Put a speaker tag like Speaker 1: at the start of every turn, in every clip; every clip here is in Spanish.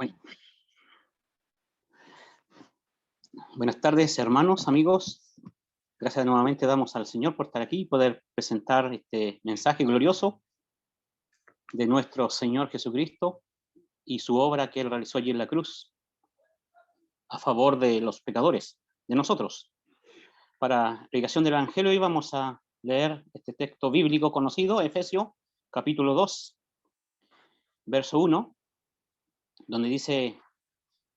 Speaker 1: Bueno, buenas tardes, hermanos, amigos. Gracias nuevamente damos al Señor por estar aquí y poder presentar este mensaje glorioso de nuestro Señor Jesucristo y su obra que Él realizó allí en la cruz a favor de los pecadores, de nosotros. Para la predicación del Evangelio íbamos a leer este texto bíblico conocido, Efesios, capítulo 2, verso 1, donde dice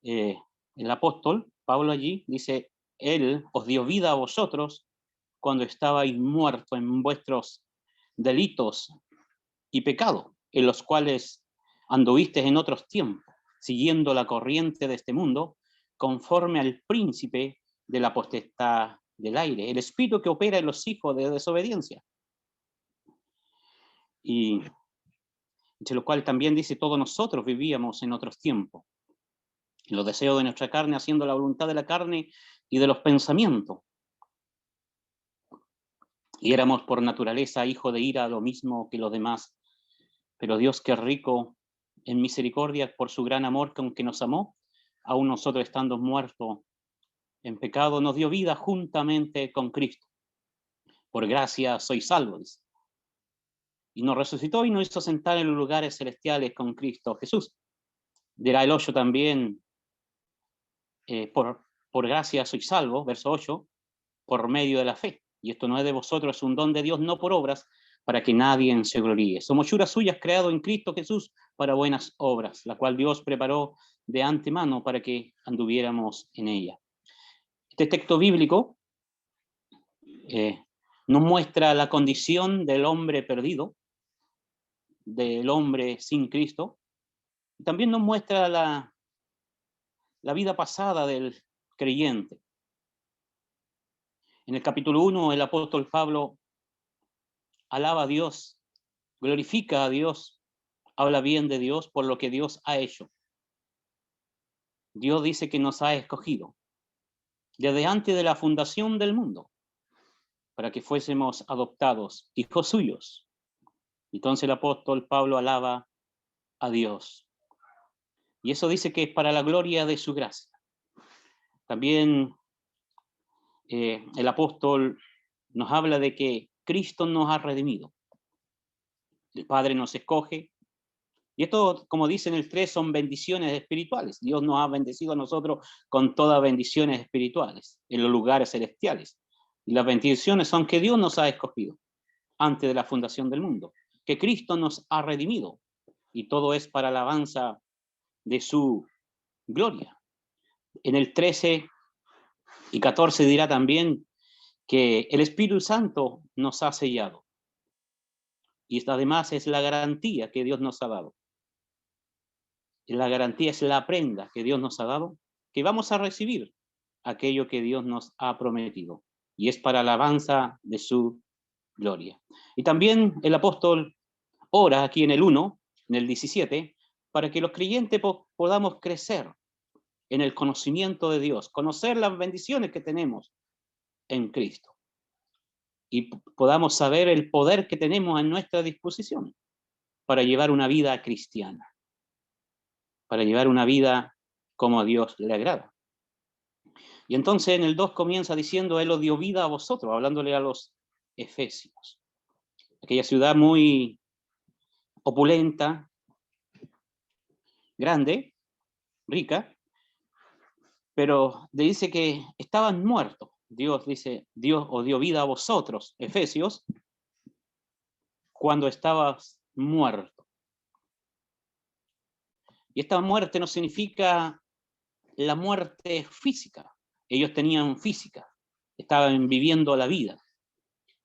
Speaker 1: el apóstol Pablo allí, dice: Él os dio vida a vosotros cuando estabais muertos en vuestros delitos y pecados, en los cuales anduvisteis en otros tiempos, siguiendo la corriente de este mundo, conforme al príncipe de la potestad del aire, el espíritu que opera en los hijos de desobediencia. Y entre lo cual también dice: todos nosotros vivíamos en otros tiempos, en los deseos de nuestra carne, haciendo la voluntad de la carne y de los pensamientos. Y éramos por naturaleza hijos de ira, lo mismo que los demás. Pero Dios, que es rico en misericordia por su gran amor con que nos amó, aún nosotros estando muertos en pecado, nos dio vida juntamente con Cristo. Por gracia sois salvos. Y nos resucitó y nos hizo sentar en los lugares celestiales con Cristo Jesús. Dirá el 8 también, por gracia sois salvos, verso 8, por medio de la fe. Y esto no es de vosotros, es un don de Dios, no por obras, para que nadie se gloríe. Somos hechuras suyas, creados en Cristo Jesús para buenas obras, la cual Dios preparó de antemano para que anduviéramos en ella. Este texto bíblico nos muestra la condición del hombre perdido, del hombre sin Cristo. También nos muestra la vida pasada del creyente. En el capítulo 1, el apóstol Pablo alaba a Dios, glorifica a Dios, habla bien de Dios por lo que Dios ha hecho. Dios dice que nos ha escogido desde antes de la fundación del mundo para que fuésemos adoptados hijos suyos. Entonces el apóstol Pablo alaba a Dios. Y eso dice que es para la gloria de su gracia. También el apóstol nos habla de que Cristo nos ha redimido. El Padre nos escoge. Y esto, como dice en el 3, son bendiciones espirituales. Dios nos ha bendecido a nosotros con todas bendiciones espirituales en los lugares celestiales. Y las bendiciones son que Dios nos ha escogido antes de la fundación del mundo, que Cristo nos ha redimido. Y todo es para la alabanza de su gloria. En el 13 y 14 dirá también que el Espíritu Santo nos ha sellado. Y esta además es la garantía que Dios nos ha dado. La garantía es la prenda que Dios nos ha dado, que vamos a recibir aquello que Dios nos ha prometido. Y es para la alabanza de su gloria. Y también el apóstol ora aquí en el 1, en el 17, para que los creyentes podamos crecer en el conocimiento de Dios, conocer las bendiciones que tenemos en Cristo. Y podamos saber el poder que tenemos a nuestra disposición para llevar una vida cristiana, para llevar una vida como a Dios le agrada. Y entonces en el 2 comienza diciendo: Él os dio vida a vosotros, hablándole a los efesios. Aquella ciudad muy opulenta, grande, rica, pero dice que estaban muertos. Dios dice: Dios os dio vida a vosotros, efesios, cuando estabas muerto. Y esta muerte no significa la muerte física. Ellos tenían física, estaban viviendo la vida,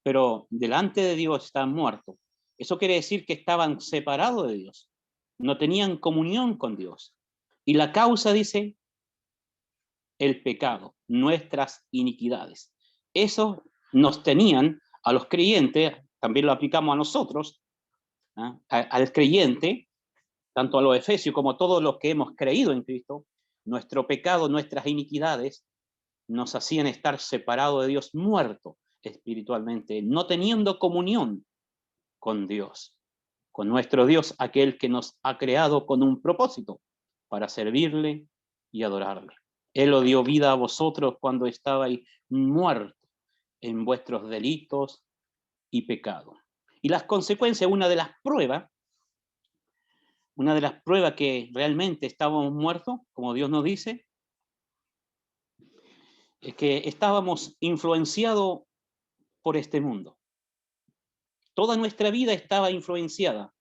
Speaker 1: pero delante de Dios estaban muertos. Eso quiere decir que estaban separados de Dios, no tenían comunión con Dios. Y la causa, dice, el pecado, nuestras iniquidades. Eso nos tenían a los creyentes, también lo aplicamos a nosotros, ¿eh? Al creyente, tanto a los efesios como a todos los que hemos creído en Cristo. Nuestro pecado, nuestras iniquidades nos hacían estar separados de Dios, muertos espiritualmente, no teniendo comunión con Dios, con nuestro Dios, aquel que nos ha creado con un propósito, para servirle y adorarle. Él os dio vida a vosotros cuando estabais muertos en vuestros delitos y pecados. Y las consecuencias, una de las pruebas que realmente estábamos muertos, como Dios nos dice, es que estábamos influenciados por este mundo. Toda nuestra vida estaba influenciada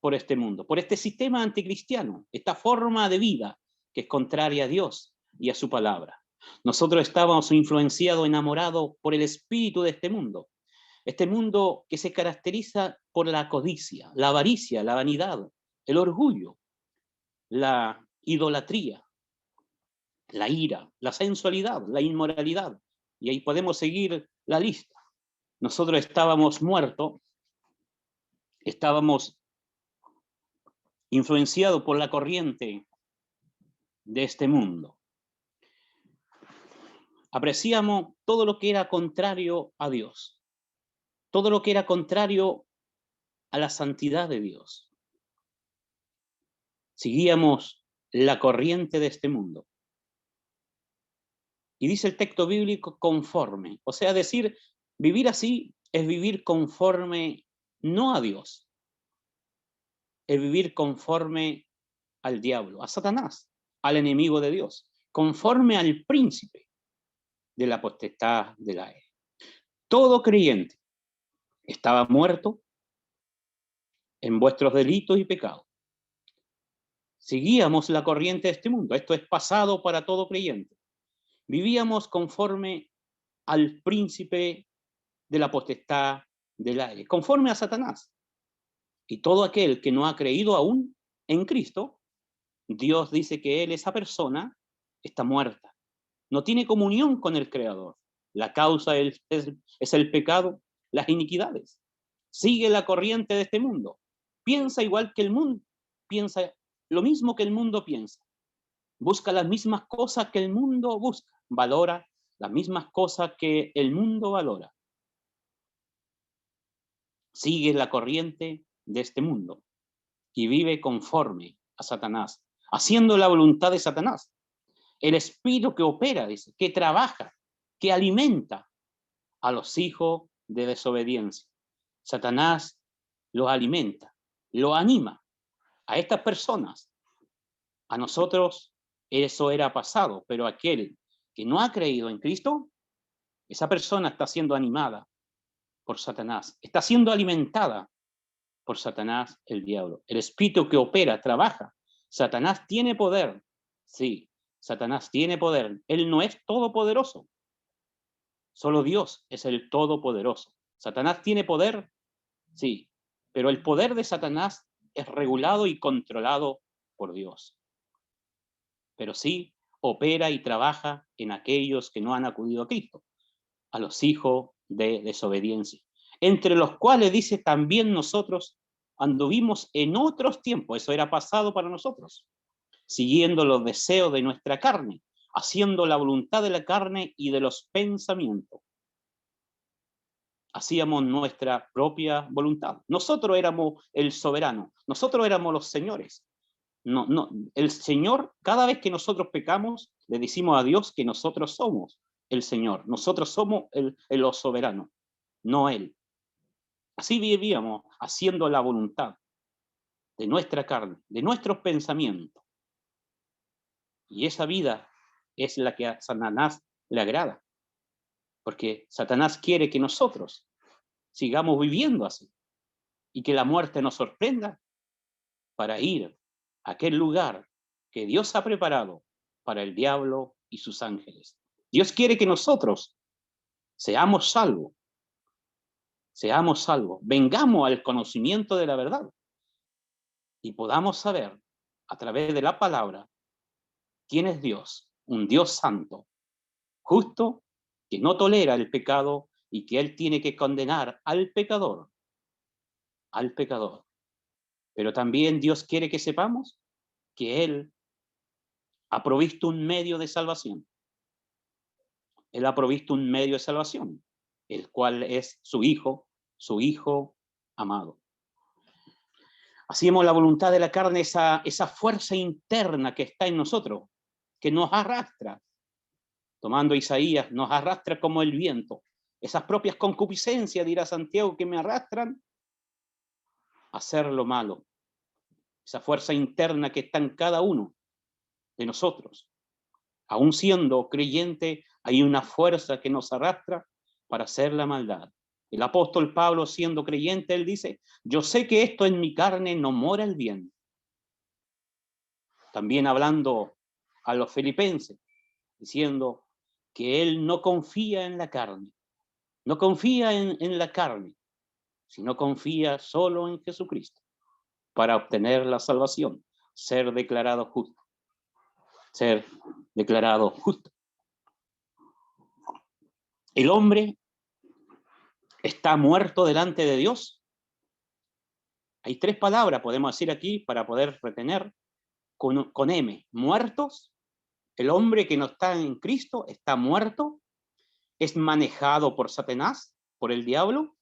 Speaker 1: por este mundo, por este sistema anticristiano, esta forma de vida que es contraria a Dios y a su palabra. Nosotros estábamos influenciados, enamorados por el espíritu de este mundo que se caracteriza por la codicia, la avaricia, la vanidad, el orgullo, la idolatría, la ira, la sensualidad, la inmoralidad. Y ahí podemos seguir la lista. Nosotros estábamos muertos, estábamos influenciados por la corriente de este mundo. Apreciamos todo lo que era contrario a Dios, todo lo que era contrario a la santidad de Dios. Seguíamos la corriente de este mundo. Y dice el texto bíblico conforme, o sea, decir, vivir así es vivir conforme no a Dios, es vivir conforme al diablo, a Satanás, al enemigo de Dios, conforme al príncipe de la potestad del aire. Todo creyente estaba muerto en vuestros delitos y pecados. Seguíamos la corriente de este mundo, esto es pasado para todo creyente. Vivíamos conforme al príncipe de la potestad del aire, conforme a Satanás. Y todo aquel que no ha creído aún en Cristo, Dios dice que esa persona, está muerta. No tiene comunión con el Creador. La causa es el pecado, las iniquidades. Sigue la corriente de este mundo. Piensa igual que el mundo. Piensa lo mismo que el mundo piensa. Busca las mismas cosas que el mundo busca. Valora las mismas cosas que el mundo valora. Sigue la corriente de este mundo y vive conforme a Satanás, haciendo la voluntad de Satanás. El espíritu que opera, dice, que trabaja, que alimenta a los hijos de desobediencia. Satanás los alimenta, los anima a estas personas. A nosotros eso era pasado, pero aquel que no ha creído en Cristo, esa persona está siendo animada por Satanás, está siendo alimentada por Satanás, el diablo. El espíritu que opera, trabaja. Satanás tiene poder. Sí, Satanás tiene poder. Él no es todopoderoso. Solo Dios es el todopoderoso. Satanás tiene poder, sí, pero el poder de Satanás es regulado y controlado por Dios. Pero sí opera y trabaja en aquellos que no han acudido a Cristo, a los hijos de desobediencia, entre los cuales dice también nosotros anduvimos en otros tiempos, eso era pasado para nosotros, siguiendo los deseos de nuestra carne, haciendo la voluntad de la carne y de los pensamientos. Hacíamos nuestra propia voluntad. Nosotros éramos el soberano, nosotros éramos los señores. No, el Señor, cada vez que nosotros pecamos, le decimos a Dios que nosotros somos el Señor, nosotros somos los soberanos, no Él. Así vivíamos, haciendo la voluntad de nuestra carne, de nuestros pensamientos. Y esa vida es la que a Satanás le agrada, porque Satanás quiere que nosotros sigamos viviendo así y que la muerte nos sorprenda para ir a aquel lugar que Dios ha preparado para el diablo y sus ángeles. Dios quiere que nosotros seamos salvos, vengamos al conocimiento de la verdad y podamos saber a través de la palabra quién es Dios, un Dios santo, justo, que no tolera el pecado y que Él tiene que condenar al pecador. Pero también Dios quiere que sepamos que Él ha provisto un medio de salvación. Él ha provisto un medio de salvación, el cual es su Hijo amado. Hacemos la voluntad de la carne, esa fuerza interna que está en nosotros, que nos arrastra. Tomando Isaías, nos arrastra como el viento. Esas propias concupiscencias, dirá Santiago, que me arrastran a hacer lo malo. Esa fuerza interna que está en cada uno de nosotros. Aún siendo creyente, hay una fuerza que nos arrastra para hacer la maldad. El apóstol Pablo, siendo creyente, él dice, yo sé que esto en mi carne no mora el bien. También hablando a los filipenses, diciendo que él no confía en la carne, no confía en la carne, sino confía solo en Jesucristo para obtener la salvación, ser declarado justo. Ser declarado justo. El hombre está muerto delante de Dios. Hay 3 palabras, podemos decir aquí, para poder retener con M. Muertos. El hombre que no está en Cristo está muerto, es manejado por Satanás, por el diablo,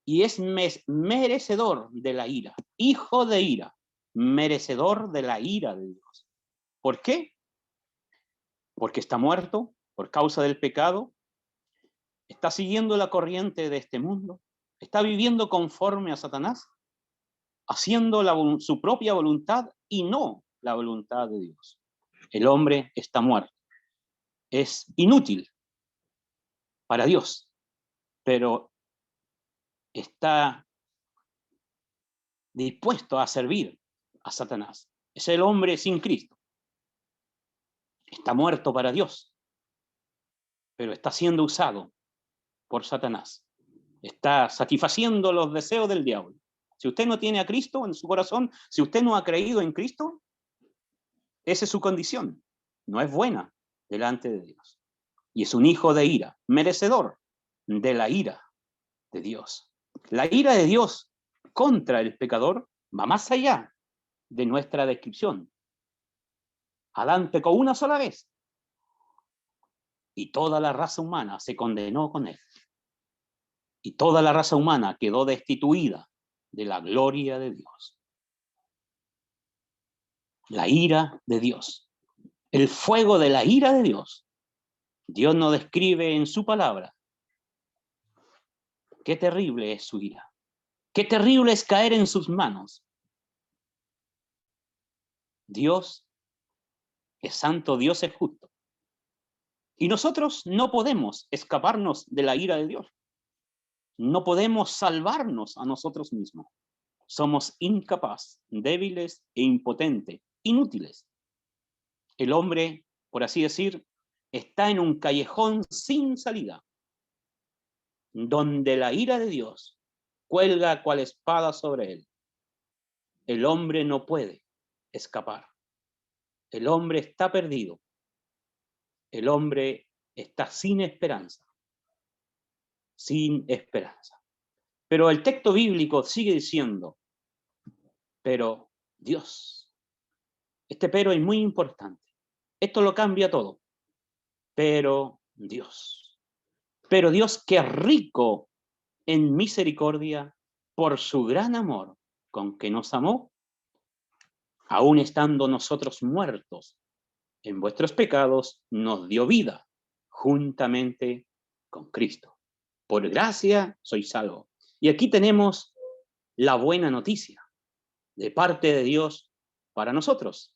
Speaker 1: y es merecedor de la ira, hijo de ira, merecedor de la ira de Dios. ¿Por qué? Porque está muerto por causa del pecado, está siguiendo la corriente de este mundo, está viviendo conforme a Satanás, haciendo su propia voluntad y no la voluntad de Dios. El hombre está muerto. Es inútil para Dios, pero está dispuesto a servir a Satanás. Es el hombre sin Cristo. Está muerto para Dios, pero está siendo usado por Satanás. Está satisfaciendo los deseos del diablo. Si usted no tiene a Cristo en su corazón, si usted no ha creído en Cristo, esa es su condición. No es buena delante de Dios. Y es un hijo de ira, merecedor de la ira de Dios. La ira de Dios contra el pecador va más allá de nuestra descripción. Adán pecó una sola vez y toda la raza humana se condenó con él. Y toda la raza humana quedó destituida de la gloria de Dios. La ira de Dios. El fuego de la ira de Dios. Dios nos describe en su palabra. Qué terrible es su ira. Qué terrible es caer en sus manos. Dios es santo, Dios es justo. Y nosotros no podemos escaparnos de la ira de Dios. No podemos salvarnos a nosotros mismos. Somos incapaces, débiles e impotentes, inútiles. El hombre, por así decir, está en un callejón sin salida, donde la ira de Dios cuelga cual espada sobre él. El hombre no puede escapar. El hombre está perdido. El hombre está sin esperanza. Sin esperanza. Pero el texto bíblico sigue diciendo, pero Dios. Este pero es muy importante. Esto lo cambia todo. Pero Dios. Pero Dios, que es rico en misericordia, por su gran amor con que nos amó, aun estando nosotros muertos en vuestros pecados, nos dio vida juntamente con Cristo. Por gracia sois salvos. Y aquí tenemos la buena noticia de parte de Dios para nosotros.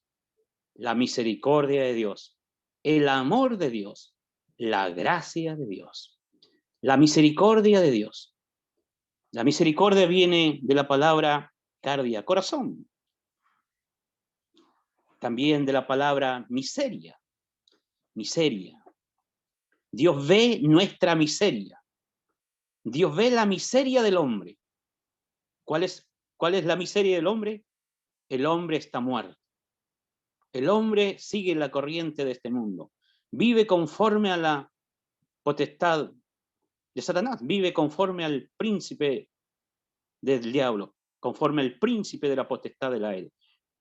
Speaker 1: La misericordia de Dios, el amor de Dios, la gracia de Dios. La misericordia de Dios. La misericordia viene de la palabra cardia, corazón. También de la palabra miseria. Miseria. Dios ve nuestra miseria. Dios ve la miseria del hombre. ¿Cuál es la miseria del hombre? El hombre está muerto. El hombre sigue la corriente de este mundo. Vive conforme a la potestad de Satanás. Vive conforme al príncipe del diablo. Conforme al príncipe de la potestad del aire.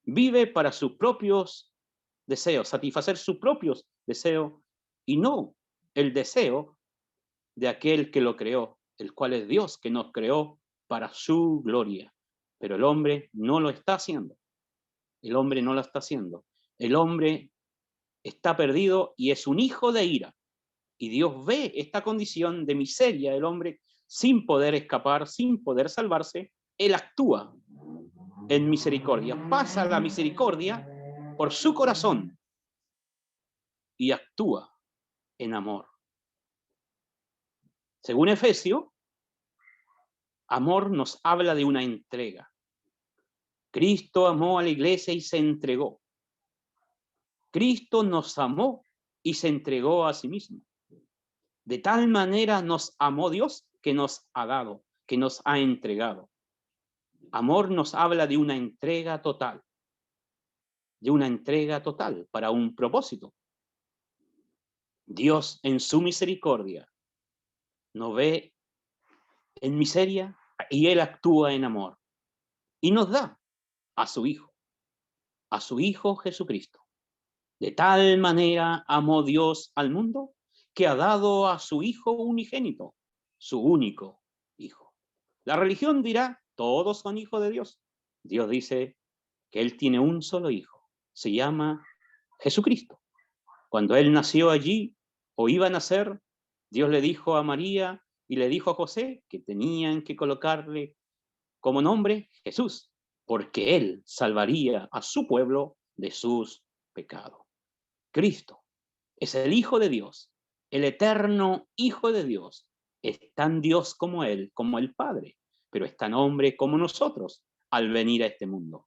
Speaker 1: Vive para sus propios deseos, satisfacer sus propios deseos y no el deseo de aquel que lo creó, el cual es Dios, que nos creó para su gloria, Pero el hombre no lo está haciendo. El hombre no lo está haciendo. El hombre está perdido y es un hijo de ira. Y Dios ve esta condición de miseria del hombre sin poder escapar, sin poder salvarse. Él actúa en misericordia, pasa la misericordia por su corazón y actúa en amor. Según Efesios, amor nos habla de una entrega. Cristo amó a la iglesia y se entregó. Cristo nos amó y se entregó a sí mismo. De tal manera nos amó Dios que nos ha dado, que nos ha entregado. Amor nos habla de una entrega total para un propósito. Dios en su misericordia nos ve en miseria y Él actúa en amor y nos da a su Hijo Jesucristo. De tal manera amó Dios al mundo que ha dado a su Hijo unigénito, su único Hijo. La religión dirá, todos son hijos de Dios. Dios dice que Él tiene un solo Hijo, se llama Jesucristo. Cuando Él nació allí, o iba a nacer, Dios le dijo a María y le dijo a José que tenían que colocarle como nombre Jesús, porque Él salvaría a su pueblo de sus pecados. Cristo es el Hijo de Dios, el eterno Hijo de Dios. Es tan Dios como Él, como el Padre, pero es tan hombre como nosotros al venir a este mundo.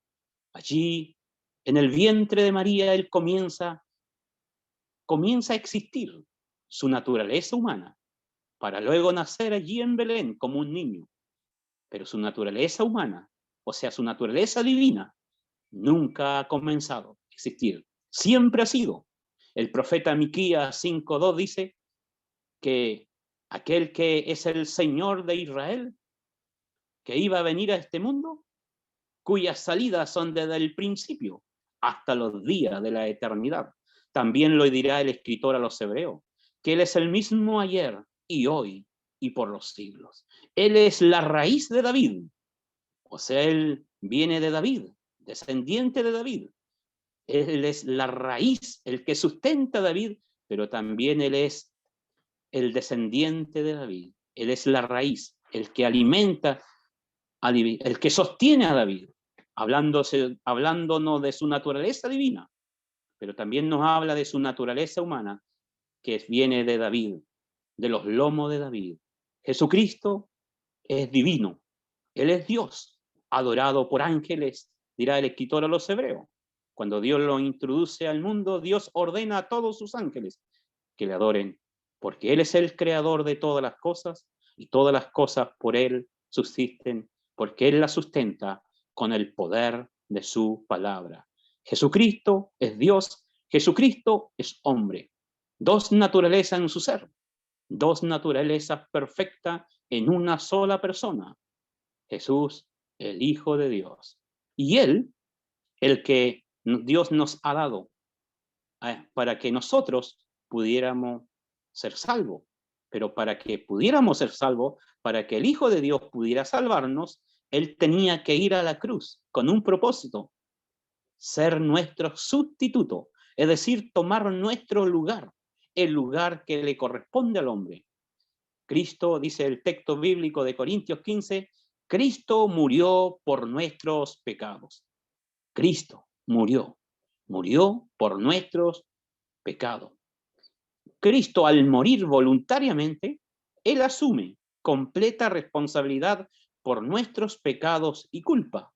Speaker 1: Allí, en el vientre de María, Él comienza a existir su naturaleza humana, para luego nacer allí en Belén como un niño. Pero su naturaleza humana, o sea, su naturaleza divina, nunca ha comenzado a existir. Siempre ha sido. El profeta Miquías 5:2 dice que aquel que es el Señor de Israel, que iba a venir a este mundo, cuyas salidas son desde el principio hasta los días de la eternidad. También lo dirá el escritor a los hebreos, que Él es el mismo ayer y hoy y por los siglos. Él es la raíz de David, o sea, Él viene de David, descendiente de David. Él es la raíz, el que sustenta a David, pero también Él es el descendiente de David. Él es la raíz, el que alimenta, el que sostiene a David, hablándonos de su naturaleza divina, pero también nos habla de su naturaleza humana, que viene de David, de los lomos de David. Jesucristo es divino, Él es Dios, adorado por ángeles, dirá el escritor a los hebreos. Cuando Dios lo introduce al mundo, Dios ordena a todos sus ángeles que le adoren, porque Él es el creador de todas las cosas y todas las cosas por Él subsisten, porque Él las sustenta con el poder de su palabra. Jesucristo es Dios, Jesucristo es hombre. Dos naturalezas en su ser, dos naturalezas perfectas en una sola persona. Jesús, el Hijo de Dios. Y Él, el que Dios nos ha dado para que nosotros pudiéramos ser salvos. Pero para que pudiéramos ser salvos, para que el Hijo de Dios pudiera salvarnos, Él tenía que ir a la cruz con un propósito, ser nuestro sustituto, es decir, tomar nuestro lugar, el lugar que le corresponde al hombre. Cristo, dice el texto bíblico de Corintios 15, Cristo murió por nuestros pecados. Cristo murió por nuestros pecados. Cristo, al morir voluntariamente, Él asume completa responsabilidad por nuestros pecados y culpa.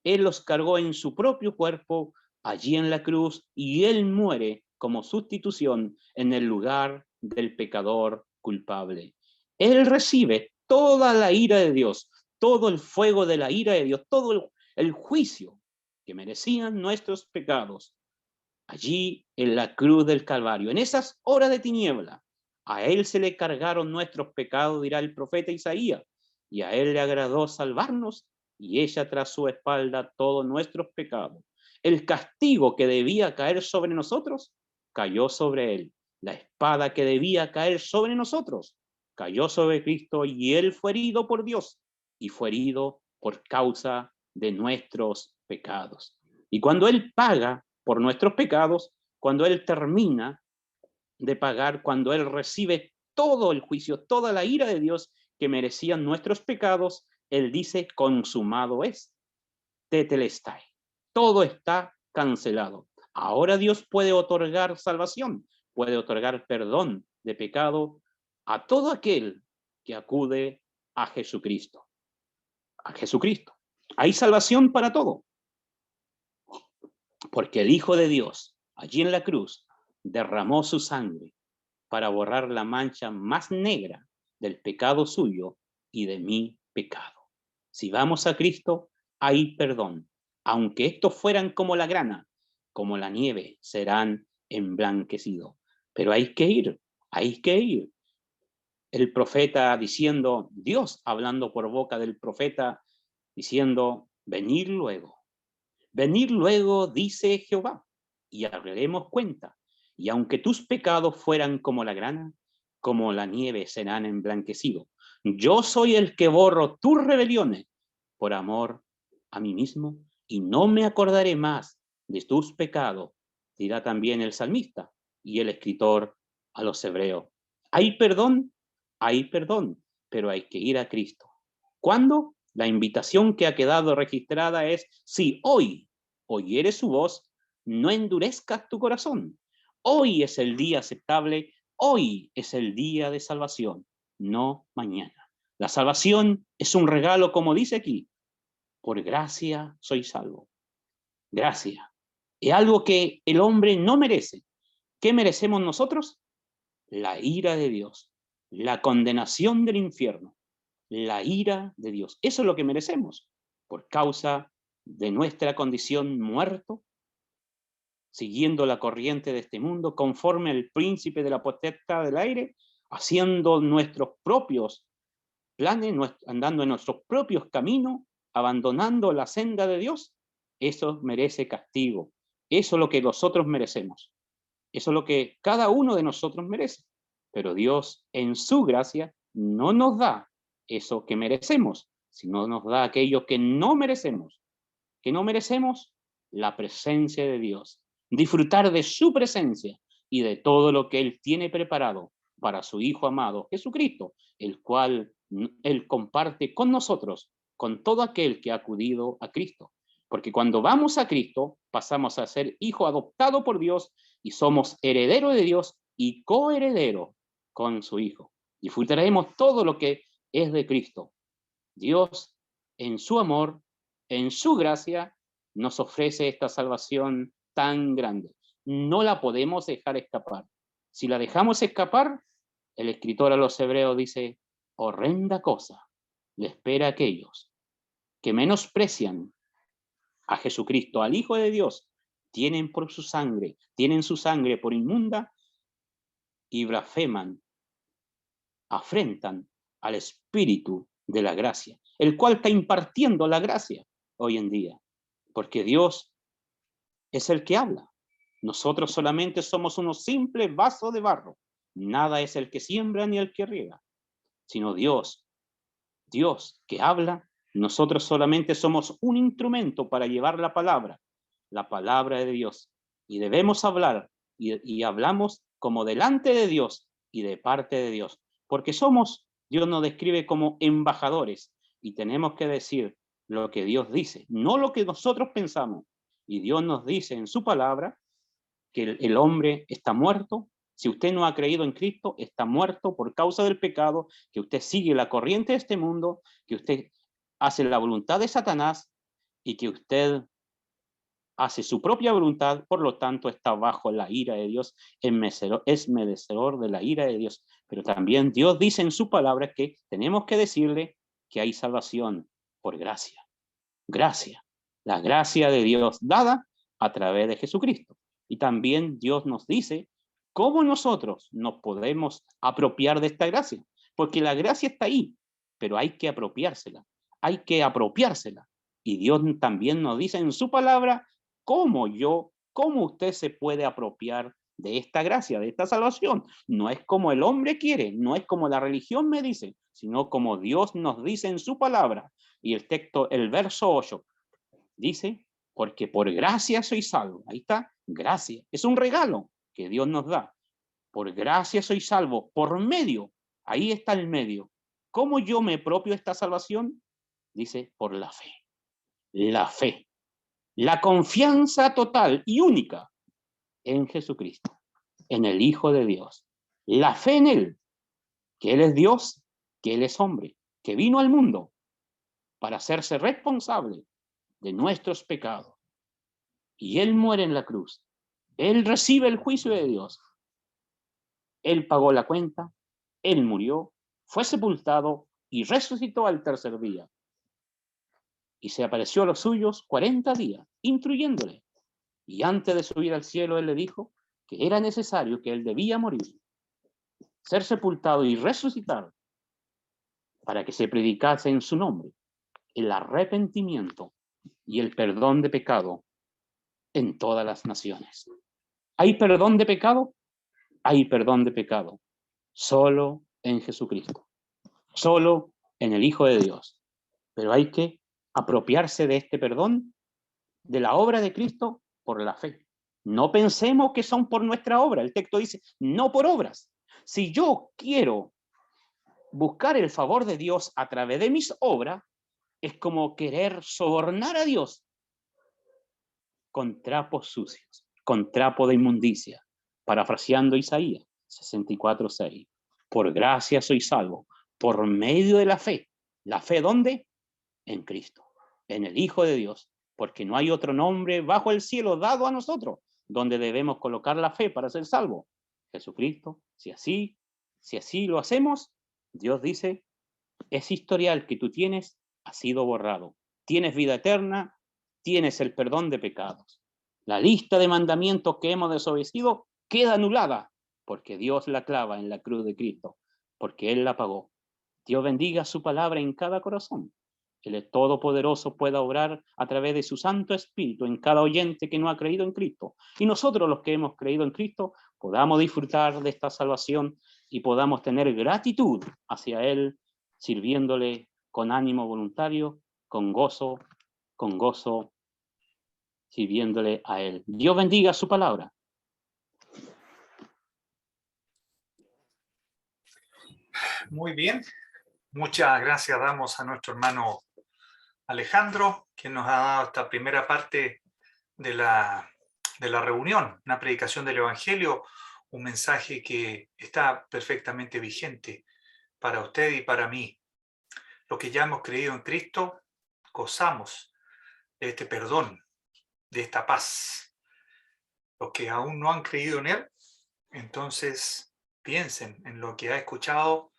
Speaker 1: Él los cargó en su propio cuerpo allí en la cruz y Él muere como sustitución en el lugar del pecador culpable. Él recibe toda la ira de Dios, todo el fuego de la ira de Dios, todo el juicio que merecían nuestros pecados. Allí en la cruz del Calvario, en esas horas de tiniebla, a Él se le cargaron nuestros pecados, dirá el profeta Isaías, y a Él le agradó salvarnos y echa tras su espalda todos nuestros pecados. El castigo que debía caer sobre nosotros, cayó sobre Él. La espada que debía caer sobre nosotros, cayó sobre Cristo y Él fue herido por Dios y fue herido por causa de nuestros pecados. Y cuando Él paga por nuestros pecados, cuando Él termina de pagar, cuando Él recibe todo el juicio, toda la ira de Dios que merecían nuestros pecados, Él dice, consumado es, tetelestai. Todo está cancelado. Ahora Dios puede otorgar salvación, puede otorgar perdón de pecado a todo aquel que acude a Jesucristo. A Jesucristo. Hay salvación para todo. Porque el Hijo de Dios, allí en la cruz, derramó su sangre para borrar la mancha más negra del pecado suyo y de mi pecado. Si vamos a Cristo, hay perdón. Aunque estos fueran como la grana, como la nieve, serán emblanquecidos. Pero hay que ir, hay que ir. El profeta diciendo, Dios hablando por boca del profeta, diciendo, venid luego, dice Jehová, y haremos cuenta. Y aunque tus pecados fueran como la grana, como la nieve serán emblanquecidos. Yo soy el que borro tus rebeliones por amor a mí mismo, y no me acordaré más de tus pecados, dirá también el salmista y el escritor a los hebreos. Hay perdón, pero hay que ir a Cristo. ¿Cuándo? La invitación que ha quedado registrada es, si hoy oyeres su voz, no endurezcas tu corazón. Hoy es el día aceptable, hoy es el día de salvación, no mañana. La salvación es un regalo, como dice aquí, por gracia soy salvo. Gracia. Es algo que el hombre no merece. ¿Qué merecemos nosotros? La ira de Dios, la condenación del infierno, la ira de Dios. Eso es lo que merecemos por causa de nuestra condición muerto, siguiendo la corriente de este mundo, conforme al príncipe de la potestad del aire, haciendo nuestros propios planes, andando en nuestros propios caminos, abandonando la senda de Dios. Eso merece castigo. Eso es lo que nosotros merecemos. Eso es lo que cada uno de nosotros merece. Pero Dios, en su gracia, no nos da eso que merecemos, sino nos da aquello que no merecemos. ¿Que no merecemos? La presencia de Dios. Disfrutar de su presencia y de todo lo que Él tiene preparado para su Hijo amado, Jesucristo, el cual Él comparte con nosotros, con todo aquel que ha acudido a Cristo. Porque cuando vamos a Cristo, pasamos a ser hijo adoptado por Dios y somos heredero de Dios y coheredero con su Hijo. Disfrutaremos todo lo que es de Cristo. Dios, en su amor, en su gracia, nos ofrece esta salvación tan grande. No la podemos dejar escapar. Si la dejamos escapar, el escritor a los hebreos dice, horrenda cosa le espera a aquellos que menosprecian a Jesucristo, al Hijo de Dios, tienen su sangre por inmunda y blasfeman, afrentan al Espíritu de la gracia, el cual está impartiendo la gracia hoy en día, porque Dios es el que habla. Nosotros solamente somos unos simples vasos de barro. Nada es el que siembra ni el que riega, sino Dios que habla. Nosotros solamente somos un instrumento para llevar la palabra de Dios. Y debemos hablar, y hablamos como delante de Dios y de parte de Dios. Porque Dios nos describe como embajadores, y tenemos que decir lo que Dios dice, no lo que nosotros pensamos. Y Dios nos dice en su palabra que el hombre está muerto. Si usted no ha creído en Cristo, está muerto por causa del pecado, que usted sigue la corriente de este mundo, que usted hace la voluntad de Satanás y que usted hace su propia voluntad, por lo tanto está bajo la ira de Dios, es merecedor de la ira de Dios. Pero también Dios dice en su palabra que tenemos que decirle que hay salvación por gracia. Gracia, la gracia de Dios dada a través de Jesucristo. Y también Dios nos dice cómo nosotros nos podemos apropiar de esta gracia, porque la gracia está ahí, pero hay que apropiársela, Y Dios también nos dice en su palabra cómo usted se puede apropiar de esta gracia, de esta salvación. No es como el hombre quiere, no es como la religión me dice, sino como Dios nos dice en su palabra. Y el texto, el verso 8, Dice, porque por gracia soy salvo. Ahí está, gracia. Es un regalo que Dios nos da. Por gracia soy salvo, por medio. Ahí está el medio. ¿Cómo yo me propio esta salvación? Dice, por la fe. La fe. La confianza total y única en Jesucristo, en el Hijo de Dios. La fe en Él, que Él es Dios, que Él es hombre, que vino al mundo para hacerse responsable de nuestros pecados. Y Él muere en la cruz. Él recibe el juicio de Dios. Él pagó la cuenta, Él murió, fue sepultado y resucitó al tercer día. Y se apareció a los suyos 40 días, instruyéndole. Y antes de subir al cielo, Él le dijo que era necesario, que Él debía morir, ser sepultado y resucitar, para que se predicase en su nombre el arrepentimiento y el perdón de pecado en todas las naciones. ¿Hay perdón de pecado? Hay perdón de pecado. Solo en Jesucristo. Solo en el Hijo de Dios. Pero hay que apropiarse de este perdón, de la obra de Cristo, por la fe. No pensemos que son por nuestra obra. El texto dice, no por obras. Si yo quiero buscar el favor de Dios a través de mis obras, es como querer sobornar a Dios con trapos sucios, con trapo de inmundicia, parafraseando Isaías 64:6. Por gracia soy salvo, por medio de la fe. ¿La fe dónde? En Cristo, en el Hijo de Dios, porque no hay otro nombre bajo el cielo dado a nosotros donde debemos colocar la fe para ser salvos. Jesucristo. Si así lo hacemos, Dios dice, ese historial que tú tienes ha sido borrado. Tienes vida eterna, tienes el perdón de pecados. La lista de mandamientos que hemos desobedecido queda anulada, porque Dios la clava en la cruz de Cristo, porque Él la pagó. Dios bendiga su palabra en cada corazón. El Todopoderoso pueda obrar a través de su Santo Espíritu en cada oyente que no ha creído en Cristo. Y nosotros, los que hemos creído en Cristo, podamos disfrutar de esta salvación y podamos tener gratitud hacia Él, sirviéndole con ánimo voluntario, con gozo, sirviéndole a Él. Dios bendiga su palabra.
Speaker 2: Muy bien. Muchas gracias damos a nuestro hermano Alejandro, que nos ha dado esta primera parte de la reunión, una predicación del Evangelio, un mensaje que está perfectamente vigente para usted y para mí. Los que ya hemos creído en Cristo, gozamos de este perdón, de esta paz. Los que aún no han creído en Él, entonces piensen en lo que ha escuchado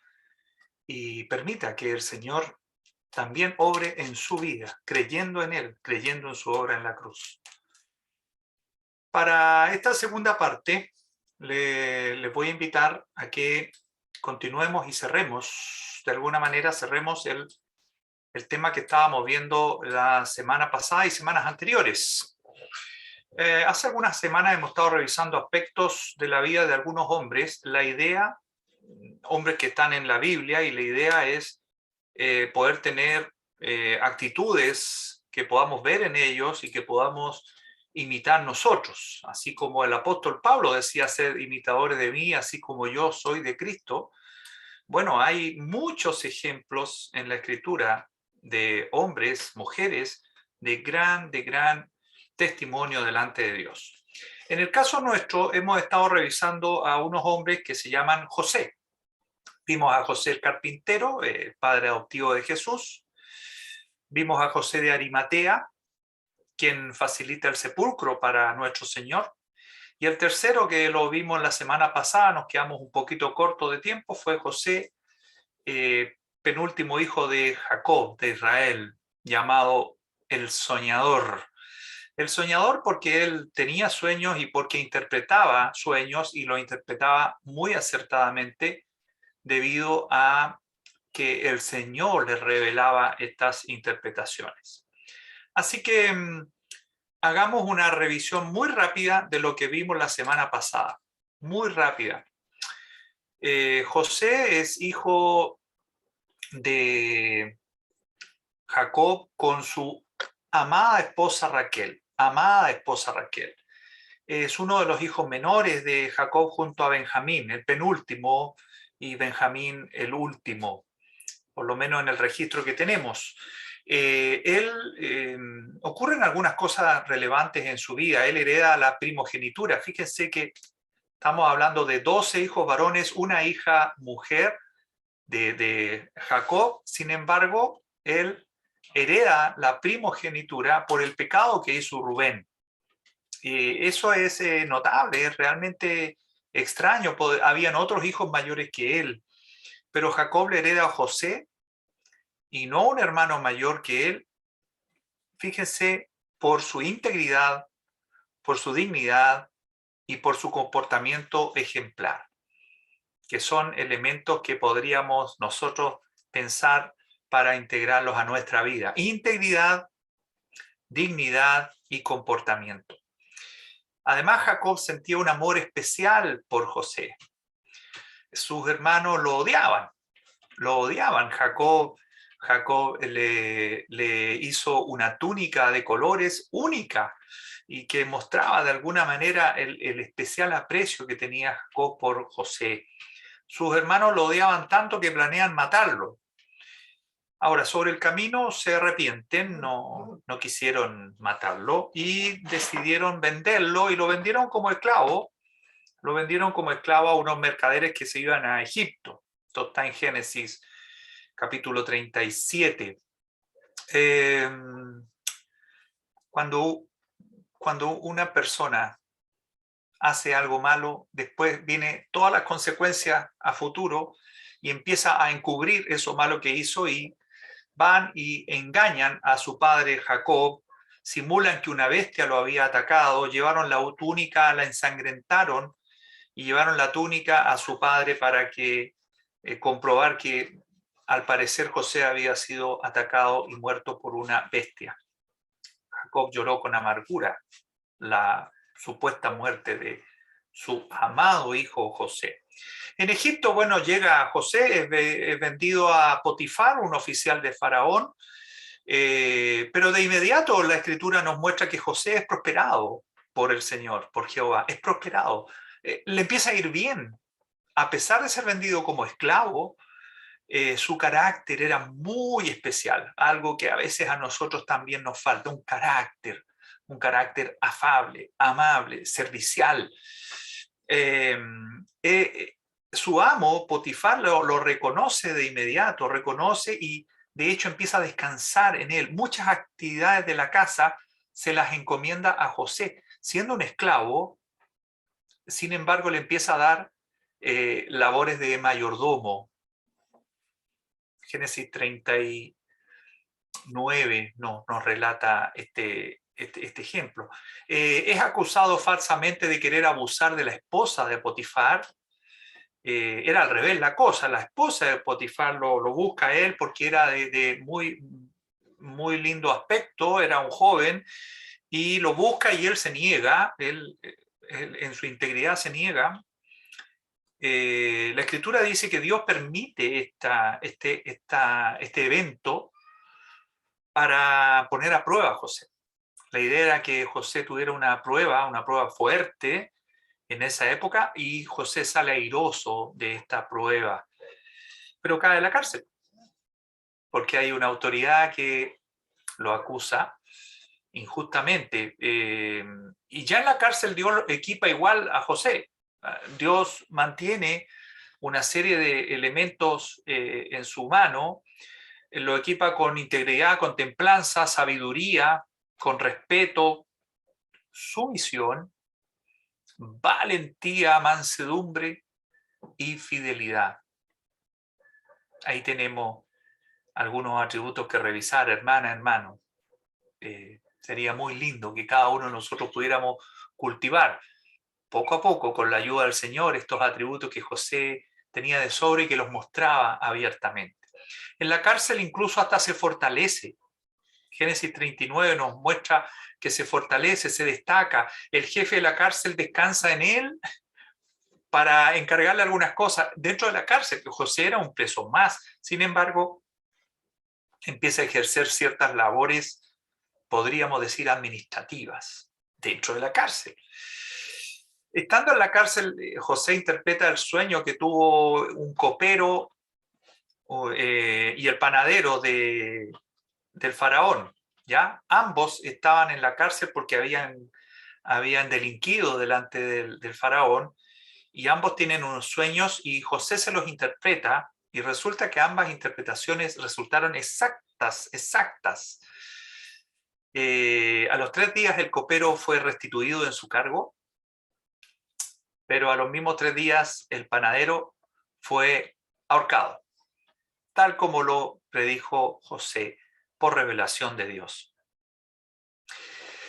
Speaker 2: y permita que el Señor también obre en su vida, creyendo en Él, creyendo en su obra en la cruz. Para esta segunda parte, le voy a invitar a que continuemos y cerremos, de alguna manera cerremos el tema que estábamos viendo la semana pasada y semanas anteriores. Hace algunas semanas hemos estado revisando aspectos de la vida de algunos hombres, la idea, hombres que están en la Biblia, y la idea es poder tener actitudes que podamos ver en ellos y que podamos imitar nosotros, así como el apóstol Pablo decía ser imitadores de mí, así como yo soy de Cristo. Bueno, hay muchos ejemplos en la Escritura de hombres, mujeres, de gran testimonio delante de Dios. En el caso nuestro, hemos estado revisando a unos hombres que se llaman José. Vimos a José el carpintero, padre adoptivo de Jesús. Vimos a José de Arimatea, quien facilita el sepulcro para nuestro Señor. Y el tercero, que lo vimos la semana pasada, nos quedamos un poquito corto de tiempo, fue José, penúltimo hijo de Jacob, de Israel, llamado el soñador. El soñador porque él tenía sueños y porque interpretaba sueños, y lo interpretaba muy acertadamente debido a que el Señor le revelaba estas interpretaciones. Así que hagamos una revisión muy rápida de lo que vimos la semana pasada. Muy rápida. José es hijo de Jacob con su amada esposa Raquel, amada esposa Raquel. Es uno de los hijos menores de Jacob junto a Benjamín, el penúltimo, y Benjamín el último, por lo menos en el registro que tenemos. Ocurren algunas cosas relevantes en su vida. Él hereda la primogenitura. Fíjense que estamos hablando de 12 hijos varones, una hija mujer de Jacob. Sin embargo, él hereda la primogenitura por el pecado que hizo Rubén. Eso es notable, es realmente extraño. Habían otros hijos mayores que él, pero Jacob le hereda a José y no un hermano mayor que él. Fíjense, por su integridad, por su dignidad y por su comportamiento ejemplar, que son elementos que podríamos nosotros pensar para integrarlos a nuestra vida. Integridad, dignidad y comportamiento. Además, Jacob sentía un amor especial por José. Sus hermanos lo odiaban. Jacob le hizo una túnica de colores única y que mostraba de alguna manera el especial aprecio que tenía Jacob por José. Sus hermanos lo odiaban tanto que planean matarlo. Ahora, sobre el camino se arrepienten, no quisieron matarlo y decidieron venderlo, y lo vendieron como esclavo. Lo vendieron como esclavo a unos mercaderes que se iban a Egipto. Esto está en Génesis capítulo 37. Cuando una persona hace algo malo, después viene todas las consecuencias a futuro y empieza a encubrir eso malo que hizo, y van y engañan a su padre Jacob, simulan que una bestia lo había atacado, llevaron la túnica, la ensangrentaron y llevaron la túnica a su padre para que comprobar que al parecer José había sido atacado y muerto por una bestia. Jacob lloró con amargura la supuesta muerte de su amado hijo José. En Egipto, bueno, llega José, es vendido a Potifar, un oficial de Faraón, pero de inmediato la Escritura nos muestra que José es prosperado por el Señor, por Jehová, es prosperado. Le empieza a ir bien. A pesar de ser vendido como esclavo, su carácter era muy especial, algo que a veces a nosotros también nos falta, un carácter afable, amable, servicial. Su amo, Potifar, lo reconoce de inmediato, reconoce, y de hecho empieza a descansar en él. Muchas actividades de la casa se las encomienda a José. Siendo un esclavo, sin embargo, le empieza a dar labores de mayordomo. Génesis 39 nos relata este ejemplo. Es acusado falsamente de querer abusar de la esposa de Potifar. Era al revés la cosa. La esposa de Potifar lo busca a él porque era de muy, muy lindo aspecto, era un joven, y lo busca y él se niega, él en su integridad se niega. La Escritura dice que Dios permite este evento para poner a prueba a José. La idea era que José tuviera una prueba fuerte en esa época, y José sale airoso de esta prueba, pero cae en la cárcel, porque hay una autoridad que lo acusa injustamente. Y ya en la cárcel Dios equipa igual a José. Dios mantiene una serie de elementos en su mano, lo equipa con integridad, con templanza, sabiduría, con respeto, sumisión, valentía, mansedumbre y fidelidad. Ahí tenemos algunos atributos que revisar, hermano. Sería muy lindo que cada uno de nosotros pudiéramos cultivar poco a poco, con la ayuda del Señor, estos atributos que José tenía de sobra y que los mostraba abiertamente. En la cárcel incluso hasta se fortalece. Génesis 39 nos muestra que se fortalece, se destaca. El jefe de la cárcel descansa en él para encargarle algunas cosas dentro de la cárcel. José era un preso más. Sin embargo, empieza a ejercer ciertas labores podríamos decir administrativas, dentro de la cárcel. Estando en la cárcel, José interpreta el sueño que tuvo un copero y el panadero del faraón. ¿Ya? Ambos estaban en la cárcel porque habían delinquido delante del faraón, y ambos tienen unos sueños y José se los interpreta, y resulta que ambas interpretaciones resultaron exactas. A los 3 días el copero fue restituido en su cargo, pero a los mismos 3 días el panadero fue ahorcado, tal como lo predijo José por revelación de Dios.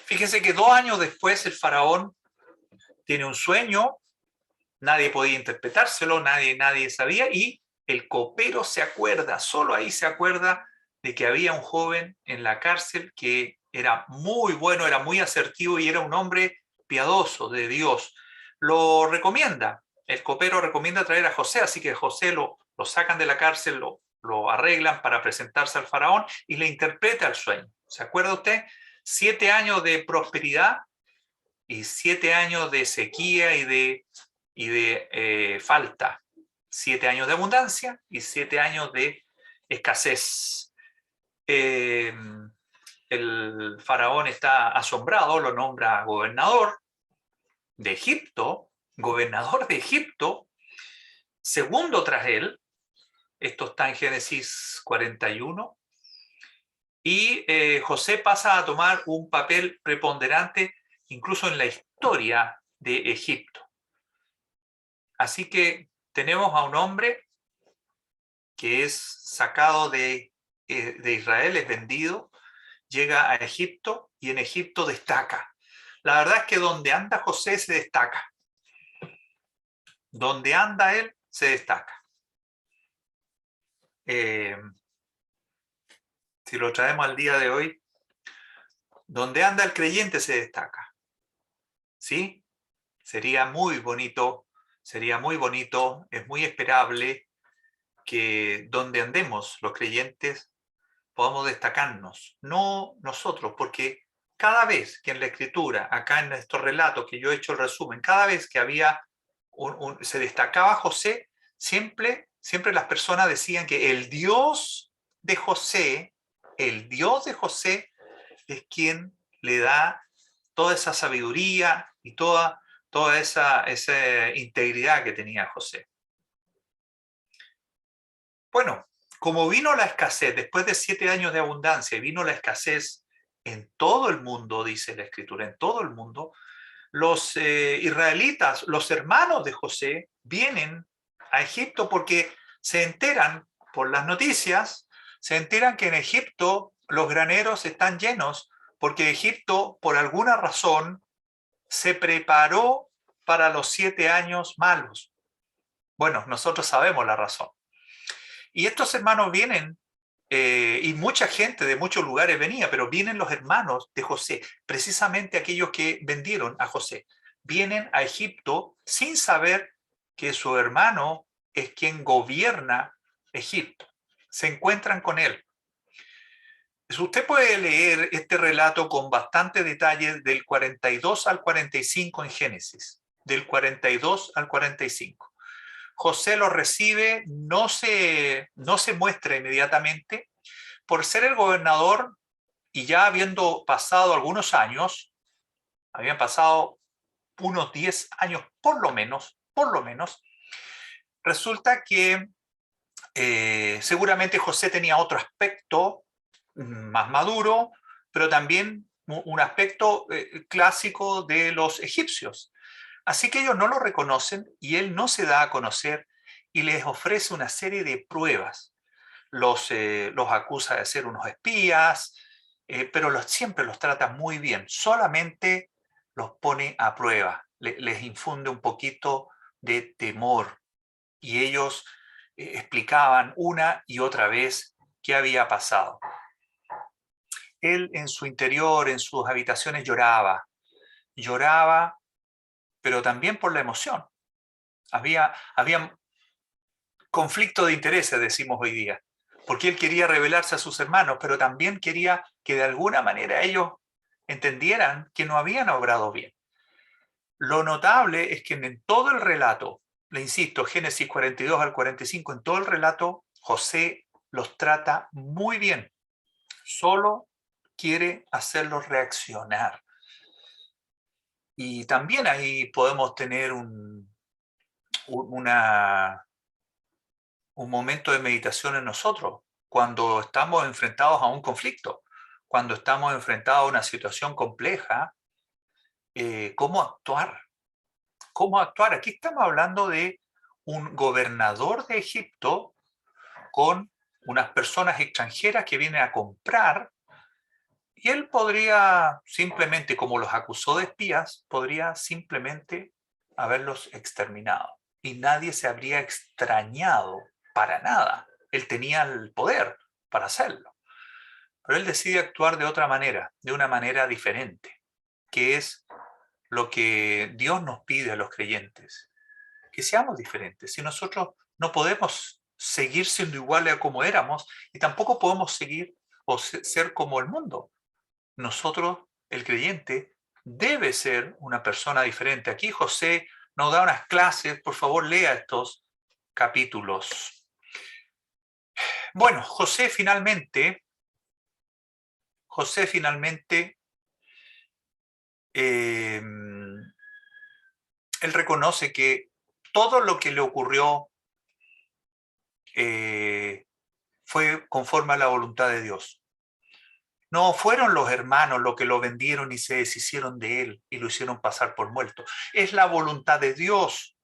Speaker 2: Fíjense que 2 años después el faraón tiene un sueño, nadie podía interpretárselo, nadie sabía, y el copero se acuerda, solo ahí se acuerda de que había un joven en la cárcel que era muy bueno, era muy asertivo y era un hombre piadoso de Dios. Lo recomienda, el copero recomienda traer a José, así que José lo sacan de la cárcel, lo arreglan para presentarse al faraón y le interpreta el sueño. ¿Se acuerda usted? 7 años de prosperidad y 7 años de sequía y de falta. 7 años de abundancia y 7 años de escasez. El faraón está asombrado, lo nombra gobernador de Egipto, segundo tras él. Esto está en Génesis 41. Y José pasa a tomar un papel preponderante incluso en la historia de Egipto. Así que tenemos a un hombre que es sacado de Israel, es vendido, llega a Egipto y en Egipto destaca. La verdad es que donde anda José se destaca. Donde anda él se destaca. Si lo traemos al día de hoy, donde anda el creyente se destaca. ¿Sí? Sería muy bonito, es muy esperable que donde andemos los creyentes podamos destacarnos, no nosotros, porque cada vez que en la escritura, acá en estos relatos que yo he hecho el resumen, cada vez que había se destacaba José, siempre las personas decían que el Dios de José es quien le da toda esa sabiduría y toda esa integridad que tenía José. Bueno, como vino la escasez, después de 7 años de abundancia, vino la escasez en todo el mundo, dice la Escritura, en todo el mundo, los israelitas, los hermanos de José, vienen a Egipto porque se enteran por las noticias, se enteran que en Egipto los graneros están llenos, porque Egipto, por alguna razón, se preparó para los 7 años malos. Bueno, nosotros sabemos la razón. Y estos hermanos vienen, y mucha gente de muchos lugares venía, pero vienen los hermanos de José, precisamente aquellos que vendieron a José. Vienen a Egipto sin saber que su hermano es quien gobierna Egipto. Se encuentran con él. Usted puede leer este relato con bastante detalle del 42 al 45 en Génesis, del 42 al 45. José lo recibe, no se muestra inmediatamente. Por ser el gobernador y ya habiendo pasado algunos años, habían pasado unos 10 años por lo menos, resulta que seguramente José tenía otro aspecto más maduro, pero también un aspecto clásico de los egipcios. Así que ellos no lo reconocen y él no se da a conocer y les ofrece una serie de pruebas. Los acusa de ser unos espías, pero siempre los trata muy bien. Solamente los pone a prueba, les infunde un poquito de temor. Y ellos explicaban una y otra vez qué había pasado. Él en su interior, en sus habitaciones lloraba, pero también por la emoción. Había conflicto de intereses, decimos hoy día, porque él quería revelarse a sus hermanos, pero también quería que de alguna manera ellos entendieran que no habían obrado bien. Lo notable es que en todo el relato, le insisto, Génesis 42 al 45, en todo el relato, José los trata muy bien. Solo quiere hacerlos reaccionar. Y también ahí podemos tener un momento de meditación en nosotros, cuando estamos enfrentados a un conflicto, cuando estamos enfrentados a una situación compleja, ¿cómo actuar? ¿Cómo actuar? Aquí estamos hablando de un gobernador de Egipto con unas personas extranjeras que vienen a comprar, y él podría simplemente, como los acusó de espías, podría simplemente haberlos exterminado. Y nadie se habría extrañado para nada. Él tenía el poder para hacerlo. Pero él decide actuar de otra manera, de una manera diferente, que es lo que Dios nos pide a los creyentes, que seamos diferentes. Si nosotros no podemos seguir siendo iguales a como éramos, y tampoco podemos seguir o ser como el mundo. Nosotros, el creyente, debe ser una persona diferente. Aquí José nos da unas clases, por favor lea estos capítulos. Bueno, José finalmente, él reconoce que todo lo que le ocurrió fue conforme a la voluntad de Dios. No fueron los hermanos los que lo vendieron y se deshicieron de él y lo hicieron pasar por muerto. Es la voluntad de Dios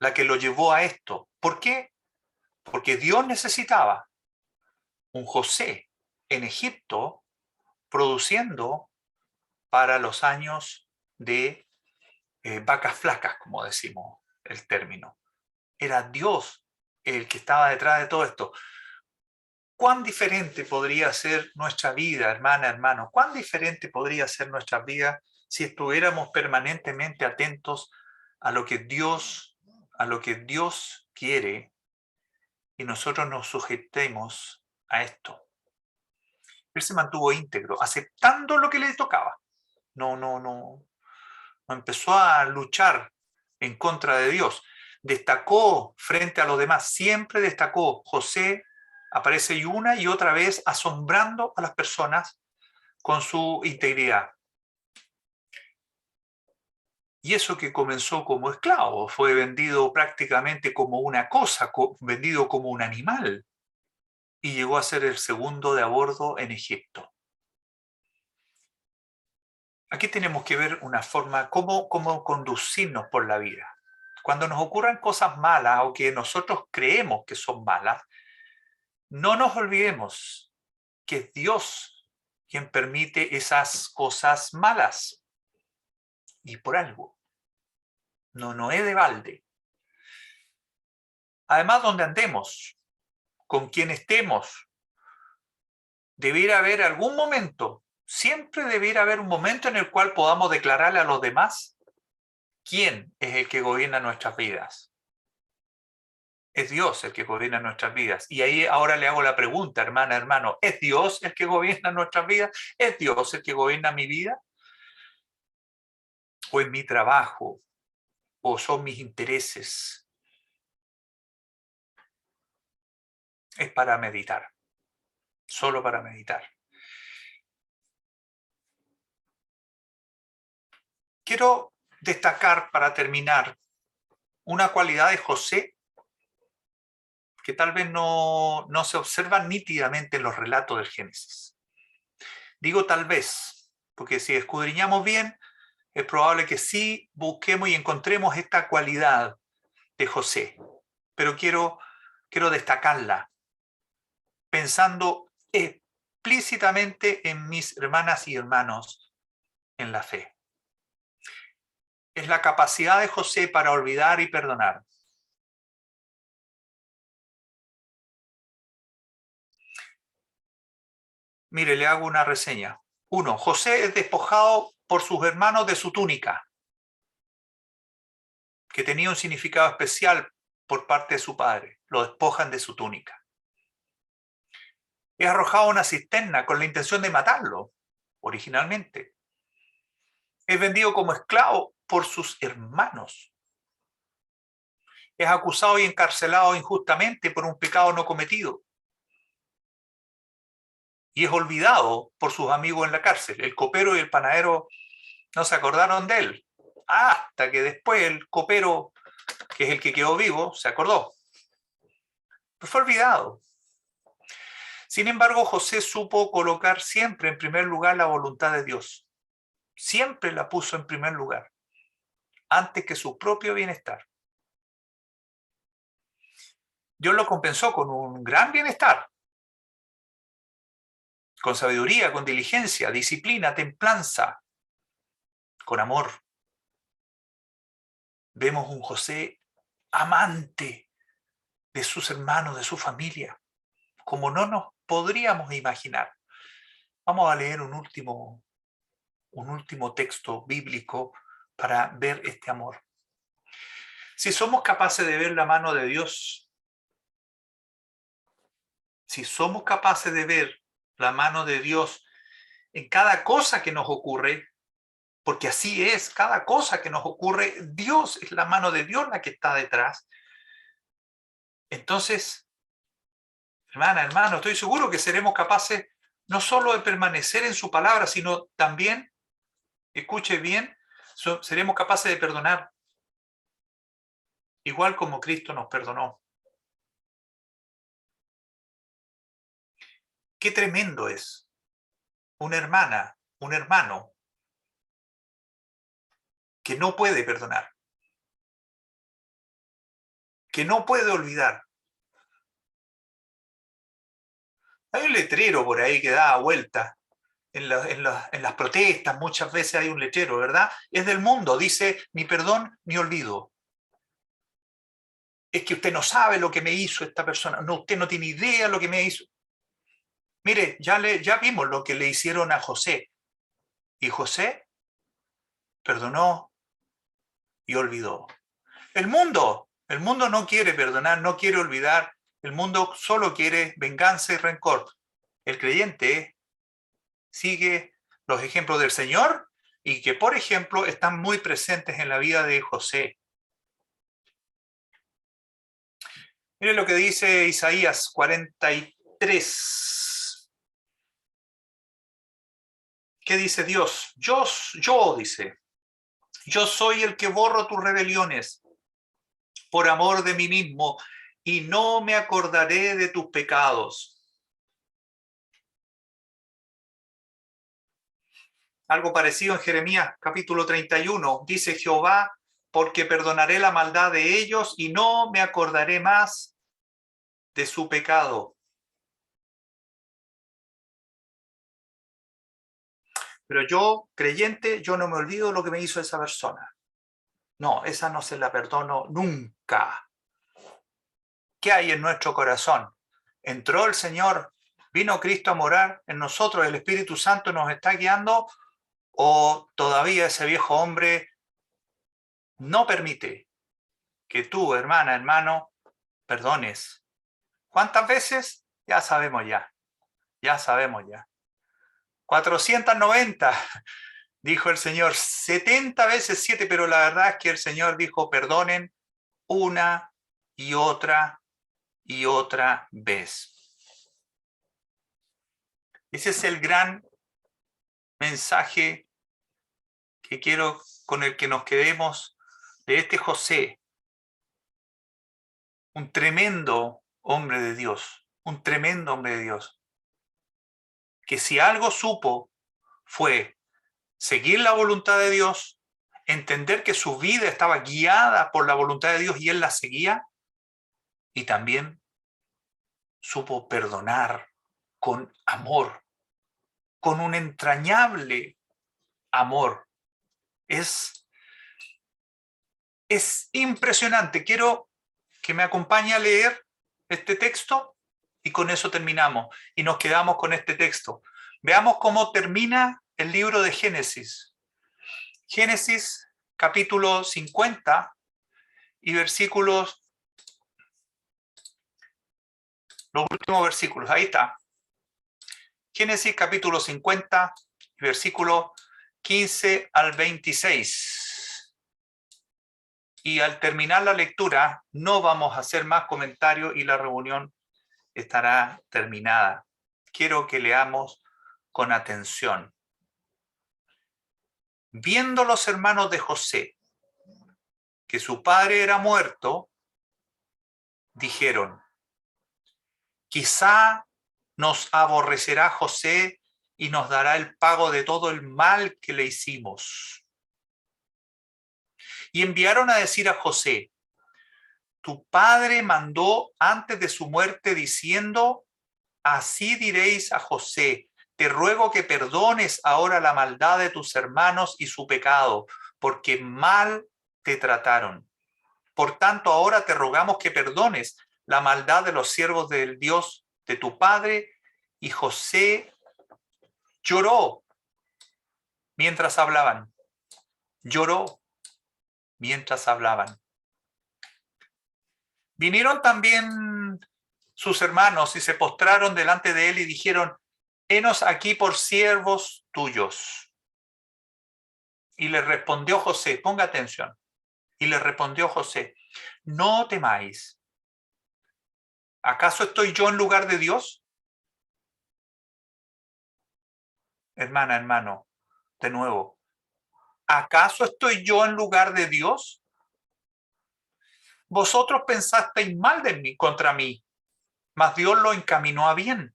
Speaker 2: la que lo llevó a esto. ¿Por qué? Porque Dios necesitaba un José en Egipto produciendo para los años de vacas flacas, como decimos el término. Era Dios el que estaba detrás de todo esto. ¿Cuán diferente podría ser nuestra vida, hermana, hermano? ¿Cuán diferente podría ser nuestra vida si estuviéramos permanentemente atentos a lo que Dios quiere y nosotros nos sujetemos a esto? Él se mantuvo íntegro, aceptando lo que le tocaba. No empezó a luchar en contra de Dios. Destacó frente a los demás, siempre destacó. José aparece una y otra vez asombrando a las personas con su integridad. Y eso que comenzó como esclavo, fue vendido prácticamente como una cosa, vendido como un animal, y llegó a ser el segundo de a bordo en Egipto. Aquí tenemos que ver una forma, cómo conducirnos por la vida. Cuando nos ocurran cosas malas o que nosotros creemos que son malas, no nos olvidemos que es Dios quien permite esas cosas malas. Y por algo. No es de balde. Además, donde andemos, con quien estemos, debiera haber algún momento, siempre debiera haber un momento en el cual podamos declararle a los demás quién es el que gobierna nuestras vidas. Es Dios el que gobierna nuestras vidas. Y ahí ahora le hago la pregunta, hermana, hermano, ¿es Dios el que gobierna nuestras vidas? ¿Es Dios el que gobierna mi vida? ¿O es mi trabajo? ¿O son mis intereses? Es para meditar, solo para meditar. Quiero destacar, para terminar, una cualidad de José que tal vez no se observa nítidamente en los relatos del Génesis. Digo tal vez, porque si escudriñamos bien, es probable que sí busquemos y encontremos esta cualidad de José. Pero quiero destacarla, pensando explícitamente en mis hermanas y hermanos en la fe. Es la capacidad de José para olvidar y perdonar. Mire, le hago una reseña. 1. José es despojado por sus hermanos de su túnica, que tenía un significado especial por parte de su padre. Lo despojan de su túnica. Es arrojado a una cisterna con la intención de matarlo, originalmente. Es vendido como esclavo por sus hermanos. Es acusado y encarcelado injustamente por un pecado no cometido. Y es olvidado por sus amigos en la cárcel. El copero y el panadero no se acordaron de él. Hasta que después el copero, que es el que quedó vivo, se acordó. Pero fue olvidado. Sin embargo, José supo colocar siempre en primer lugar la voluntad de Dios. Siempre la puso en primer lugar, antes que su propio bienestar. Dios lo compensó con un gran bienestar, con sabiduría, con diligencia, disciplina, templanza, con amor. Vemos un José amante de sus hermanos, de su familia, como no nos podríamos imaginar. Vamos a leer un último texto bíblico para ver este amor. Si somos capaces de ver la mano de Dios, si somos capaces de ver la mano de Dios en cada cosa que nos ocurre, porque así es, cada cosa que nos ocurre, Dios es la mano de Dios la que está detrás. Entonces, hermana, hermano, estoy seguro que seremos capaces no solo de permanecer en su palabra, sino también, escuche bien, seremos capaces de perdonar, igual como Cristo nos perdonó. Qué tremendo es una hermana, un hermano que no puede perdonar, que no puede olvidar. Hay un letrero por ahí que da vuelta en las protestas, muchas veces hay un letrero, ¿verdad? Es del mundo, dice, ni perdón ni olvido. Es que usted no sabe lo que me hizo esta persona, no, usted no tiene idea lo que me hizo. Mire, ya vimos lo que le hicieron a José, y José perdonó y olvidó. El mundo no quiere perdonar, no quiere olvidar, el mundo solo quiere venganza y rencor. El creyente sigue los ejemplos del Señor y que, por ejemplo, están muy presentes en la vida de José. Mire lo que dice Isaías 43. ¿Qué dice Dios? Yo dice, yo soy el que borro tus rebeliones por amor de mí mismo y no me acordaré de tus pecados. Algo parecido en Jeremías capítulo 31. Dice Jehová, porque perdonaré la maldad de ellos y no me acordaré más de su pecado. Pero yo, creyente, yo no me olvido lo que me hizo esa persona. No, esa no se la perdono nunca. ¿Qué hay en nuestro corazón? Entró el Señor, vino Cristo a morar en nosotros, el Espíritu Santo nos está guiando, o todavía ese viejo hombre no permite que tú, hermana, hermano, perdones. ¿Cuántas veces? Ya sabemos ya. 490, dijo el Señor, 70 veces 7, pero la verdad es que el Señor dijo, perdonen una y otra vez. Ese es el gran mensaje que quiero con el que nos quedemos de este José, un tremendo hombre de Dios, que si algo supo fue seguir la voluntad de Dios, entender que su vida estaba guiada por la voluntad de Dios y él la seguía, y también supo perdonar con amor, con un entrañable amor. Es impresionante. Quiero que me acompañe a leer este texto y con eso terminamos y nos quedamos con este texto. Veamos cómo termina el libro de Génesis. Génesis capítulo 50 y versículos, los últimos versículos, ahí está. Génesis capítulo 50, versículo 15 al 26. Y al terminar la lectura, no vamos a hacer más comentarios y la reunión estará terminada. Quiero que leamos con atención. Viendo los hermanos de José que su padre era muerto, dijeron: quizá nos aborrecerá José y nos dará el pago de todo el mal que le hicimos. Y enviaron a decir a José: tu padre mandó antes de su muerte diciendo: así diréis a José, te ruego que perdones ahora la maldad de tus hermanos y su pecado, porque mal te trataron. Por tanto, ahora te rogamos que perdones la maldad de los siervos del Dios de tu padre. Y José lloró mientras hablaban. Lloró mientras hablaban. Vinieron también sus hermanos y se postraron delante de él y dijeron: henos aquí por siervos tuyos. Y le respondió José, ponga atención, y le respondió José: no temáis. ¿Acaso estoy yo en lugar de Dios? Hermana, hermano, de nuevo, ¿acaso estoy yo en lugar de Dios? Vosotros pensasteis mal de mí, contra mí, mas Dios lo encaminó a bien,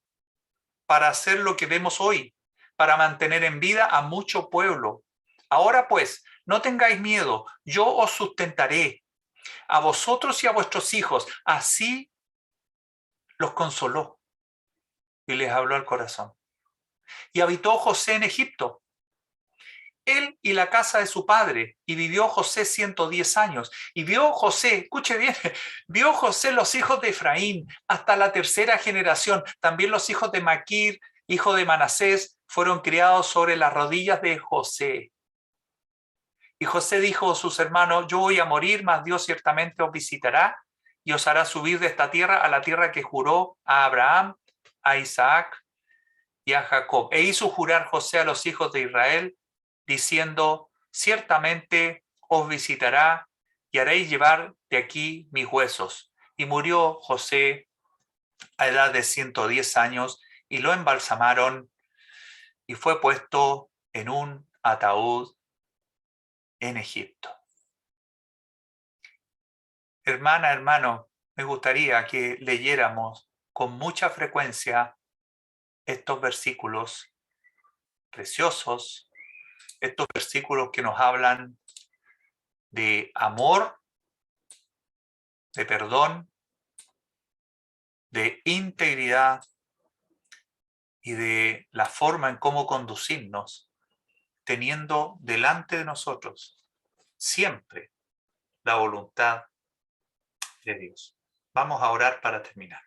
Speaker 2: para hacer lo que vemos hoy, para mantener en vida a mucho pueblo. Ahora pues, no tengáis miedo, yo os sustentaré, a vosotros y a vuestros hijos. Así los consoló y les habló al corazón. Y habitó José en Egipto, él y la casa de su padre, y vivió José 110 años. Y vio José, escuche bien, vio José los hijos de Efraín hasta la tercera generación. También los hijos de Maquir, hijo de Manasés, fueron criados sobre las rodillas de José. Y José dijo a sus hermanos: yo voy a morir, mas Dios ciertamente os visitará y os hará subir de esta tierra a la tierra que juró a Abraham, a Isaac y a Jacob. E hizo jurar José a los hijos de Israel, diciendo: ciertamente os visitará y haréis llevar de aquí mis huesos. Y murió José a edad de 110 años y lo embalsamaron y fue puesto en un ataúd en Egipto. Hermana, hermano, me gustaría que leyéramos con mucha frecuencia estos versículos preciosos, estos versículos que nos hablan de amor, de perdón, de integridad y de la forma en cómo conducirnos, teniendo delante de nosotros siempre la voluntad de Dios. Vamos a orar para terminar.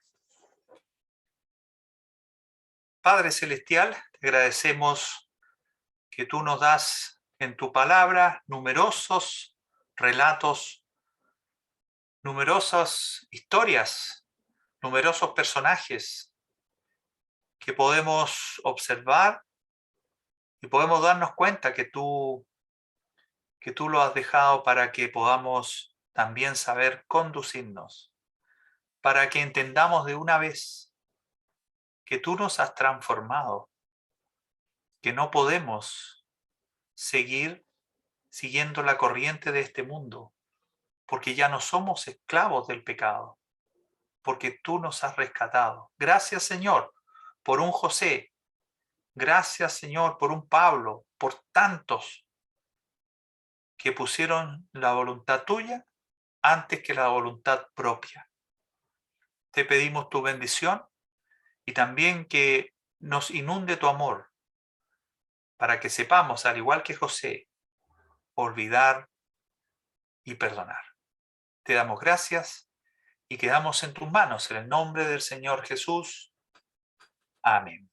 Speaker 2: Padre Celestial, te agradecemos que tú nos das en tu palabra numerosos relatos, numerosas historias, numerosos personajes que podemos observar y podemos darnos cuenta que tú lo has dejado para que podamos también saber conducirnos, para que entendamos de una vez que tú nos has transformado, que no podemos seguir siguiendo la corriente de este mundo, porque ya no somos esclavos del pecado, porque tú nos has rescatado. Gracias, Señor, por un José. Gracias, Señor, por un Pablo, por tantos que pusieron la voluntad tuya antes que la voluntad propia. Te pedimos tu bendición y también que nos inunde tu amor para que sepamos, al igual que José, olvidar y perdonar. Te damos gracias y quedamos en tus manos en el nombre del Señor Jesús. Amén.